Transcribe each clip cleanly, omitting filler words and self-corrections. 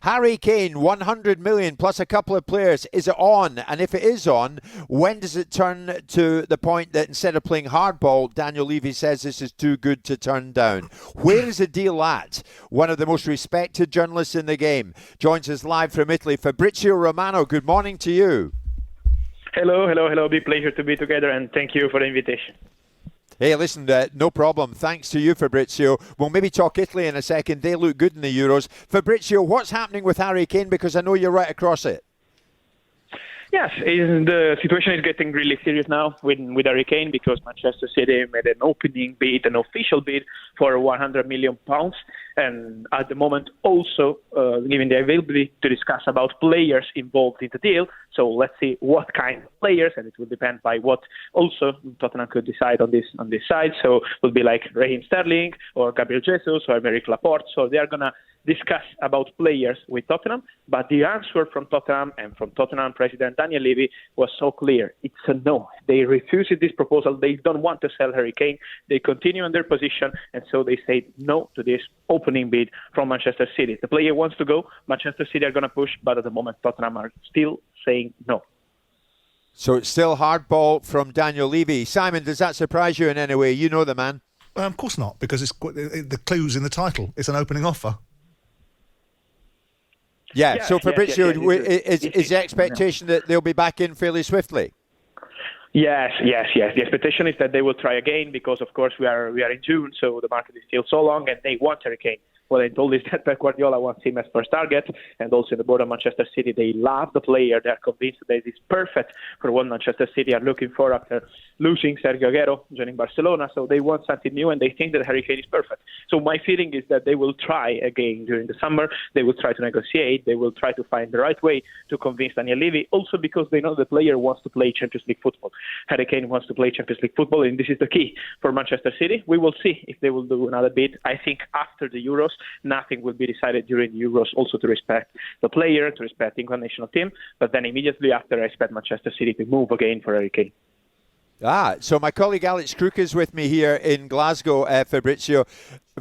Harry Kane, 100 million plus a couple of players. Is it on? And if it is on, when does it turn to the point that instead of playing hardball, Daniel Levy says this is too good to turn down? Where is the deal at? One of the most respected journalists in the game joins us live from Italy. Fabrizio Romano, good morning to you. Hello. Big pleasure to be together, and thank you for the invitation. Hey, listen, no problem. Thanks to you, Fabrizio. We'll maybe talk Italy in a second. They look good in the Euros. Fabrizio, what's happening with Harry Kane? Because I know you're right across it. Yes, the situation is getting really serious now with Harry Kane, because Manchester City made an opening bid, an official bid for £100 million, and at the moment also giving the availability to discuss about players involved in the deal. So let's see what kind of players, and it will depend by what also Tottenham could decide on this side. So it will be like Raheem Sterling or Gabriel Jesus or Aymeric Laporte. So they are gonna discuss about players with Tottenham, but the answer from Tottenham and from Tottenham President Daniel Levy was so clear. It's a no. They refused this proposal. They don't want to sell Harry Kane. They continue on their position, and so they say no to this opening bid from Manchester City. The player wants to go. Manchester City are going to push, but at the moment Tottenham are still saying no. So it's still hardball from Daniel Levy. Simon, does that surprise you in any way? You know the man. Of course not, because the clue's in the title. It's an opening offer. Yeah, so Fabrizio, is the expectation that they'll be back in fairly swiftly? Yes. The expectation is that they will try again, because of course we are in June, so the market is still so long, and they want Harry Kane. What I told is that Pep Guardiola wants him as first target, and also the board of Manchester City, they love the player. They are convinced that it's perfect for what Manchester City are looking for after losing Sergio Aguero, joining Barcelona. So they want something new, and they think that Harry Kane is perfect. So my feeling is that they will try again during the summer. They will try to negotiate. They will try to find the right way to convince Daniel Levy, also because they know the player wants to play Champions League football. Harry Kane wants to play Champions League football, and this is the key for Manchester City. We will see if they will do another bid. I think after the Euros, nothing will be decided during the Euros, also to respect the player, to respect the England national team. But then immediately after, I expect Manchester City to move again for Harry Kane. So my colleague Alex Crook is with me here in Glasgow, Fabrizio.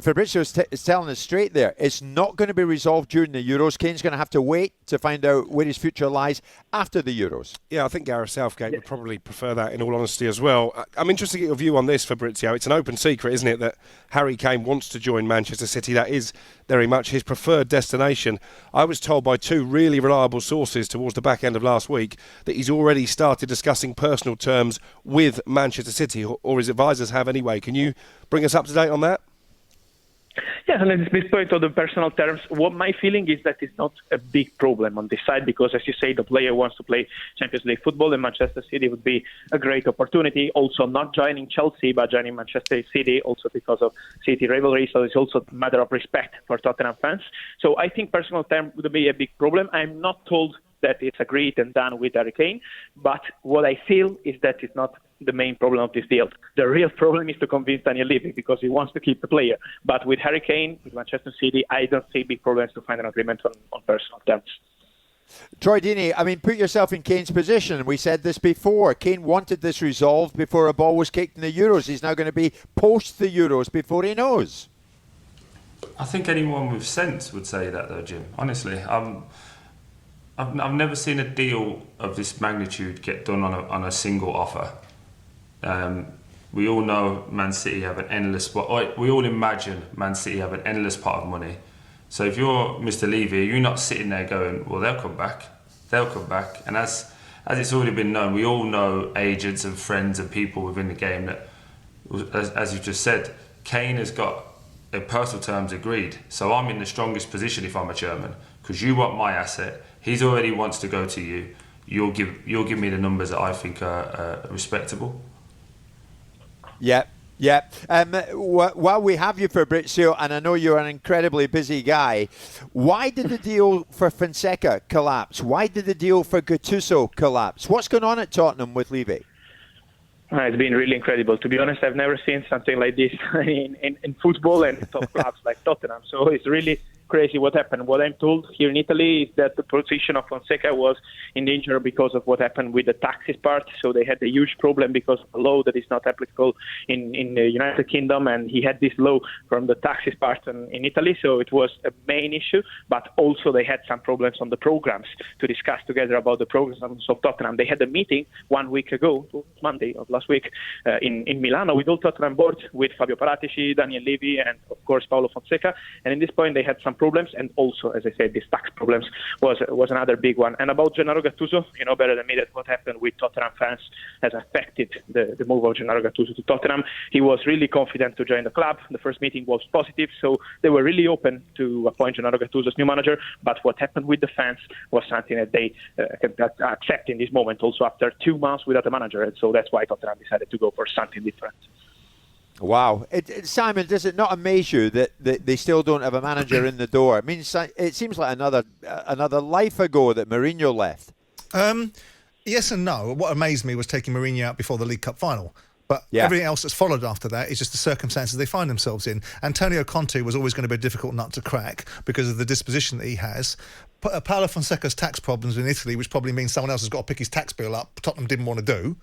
Fabrizio is telling us straight there, it's not going to be resolved during the Euros. Kane's going to have to wait to find out where his future lies after the Euros. Yeah, I think Gareth Southgate would probably prefer that, in all honesty, as well. I'm interested to get your view on this, Fabrizio. It's an open secret, isn't it, that Harry Kane wants to join Manchester City. That is very much his preferred destination. I was told by two really reliable sources towards the back end of last week that he's already started discussing personal terms with Manchester City, or his advisors have anyway. Can you bring us up to date on that? Yes, and at this point of the personal terms, what my feeling is that it's not a big problem on this side, because, as you say, the player wants to play Champions League football, and Manchester City would be a great opportunity. Also, not joining Chelsea, but joining Manchester City, also because of City rivalry. So it's also a matter of respect for Tottenham fans. So I think personal terms would be a big problem. I'm not told that it's agreed and done with Harry Kane, but what I feel is that it's not the main problem of this deal. The real problem is to convince Daniel Levy, because he wants to keep the player. But with Harry Kane, with Manchester City, I don't see big problems to find an agreement on personal terms. Troy Deeney, I mean, put yourself in Kane's position. We said this before. Kane wanted this resolved before a ball was kicked in the Euros. He's now going to be post the Euros before he knows. I think anyone with sense would say that, though, Jim. Honestly, I've never seen a deal of this magnitude get done on a single offer. We all know Man City have an endless... we all imagine Man City have an endless pot of money. So if you're Mr. Levy, you're not sitting there going, well, they'll come back. And as it's already been known, we all know agents and friends and people within the game that, as you just said, Kane has got personal terms agreed. So I'm in the strongest position if I'm a chairman, because you want my asset. He's already wants to go to you. You'll give me the numbers that I think are respectable. Yeah. While we have you, Fabrizio, and I know you're an incredibly busy guy, why did the deal for Fonseca collapse? Why did the deal for Gattuso collapse? What's going on at Tottenham with Levy? It's been really incredible. To be honest, I've never seen something like this in football and top clubs like Tottenham. So it's really crazy what happened. What I'm told here in Italy is that the position of Fonseca was in danger because of what happened with the taxes part. So they had a huge problem because of a law that is not applicable in the United Kingdom, and he had this law from the taxes part in Italy. So it was a main issue, but also they had some problems on the programs to discuss together about the programs of Tottenham. They had a meeting 1 week ago, Monday of last week, in Milano with all Tottenham board, with Fabio Paratici, Daniel Levy, and of course Paolo Fonseca. And in this point they had some problems, and also, as I said, these tax problems was another big one. And about Gennaro Gattuso, you know better than me that what happened with Tottenham fans has affected the move of Gennaro Gattuso to Tottenham. He was really confident to join the club. The first meeting was positive, so they were really open to appoint Gennaro Gattuso as new manager. But what happened with the fans was something that they can accept in this moment, also after 2 months without a manager. And so that's why Tottenham decided to go for something different. Wow. Simon, does it not amaze you that they still don't have a manager in the door? I mean, it seems like another life ago that Mourinho left. Yes and no. What amazed me was taking Mourinho out before the League Cup final. But Yeah. everything else that's followed after that is just the circumstances they find themselves in. Antonio Conte was always going to be a difficult nut to crack because of the disposition that he has. Paolo Fonseca's tax problems in Italy, which probably means someone else has got to pick his tax bill up, Tottenham didn't want to do.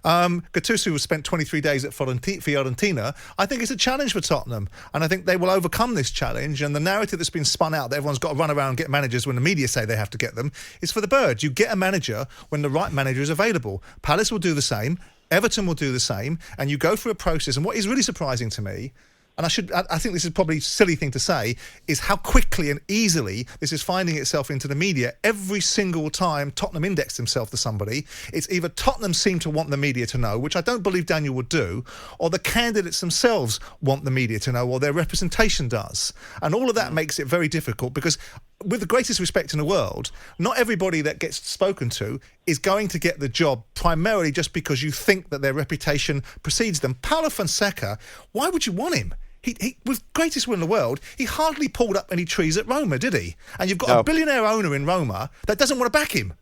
Gattuso has spent 23 days at Fiorentina. I think it's a challenge for Tottenham, and I think they will overcome this challenge. And the narrative that's been spun out that everyone's got to run around and get managers when the media say they have to get them is for the birds. You get a manager when the right manager is available. Palace will do the same. Everton will do the same, and you go through a process. And what is really surprising to me, and I think this is probably a silly thing to say, is how quickly and easily this is finding itself into the media. Every single time Tottenham index themselves to somebody, it's either Tottenham seem to want the media to know, which I don't believe Daniel would do, or the candidates themselves want the media to know, or their representation does. And all of that makes it very difficult because, with the greatest respect in the world, not everybody that gets spoken to is going to get the job primarily just because you think that their reputation precedes them. Paolo Fonseca, why would you want him? He, with greatest will in the world, he hardly pulled up any trees at Roma, did he? And you've got a billionaire owner in Roma that doesn't want to back him,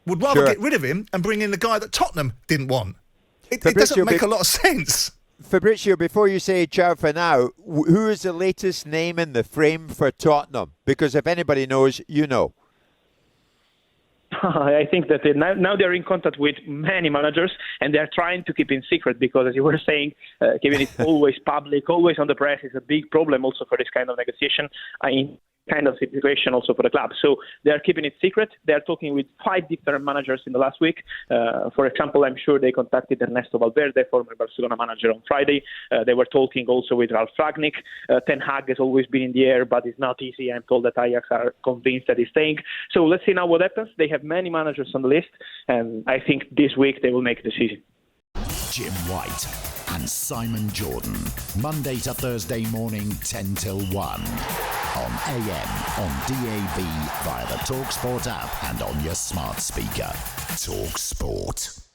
would rather get rid of him and bring in the guy that Tottenham didn't want. It doesn't make a lot of sense. Fabrizio, before you say ciao for now, who is the latest name in the frame for Tottenham? Because if anybody knows, you know. I think that now they're in contact with many managers, and they're trying to keep it secret because, as you were saying, keeping it always public, always on the press is a big problem also for this kind of negotiation. Kind of situation also for the club. So they're keeping it secret. They're talking with 5 different managers in the last week. For example, I'm sure they contacted Ernesto Valverde, former Barcelona manager, on Friday. They were talking also with Ralf Rangnick. Ten Hag has always been in the air, but it's not easy. I'm told that Ajax are convinced that he's staying. So let's see now what happens. They have many managers on the list, and I think this week they will make a decision. Jim White and Simon Jordan, Monday to Thursday morning, 10 till 1. On AM, on DAB, via the talkSPORT app and on your smart speaker. talkSPORT.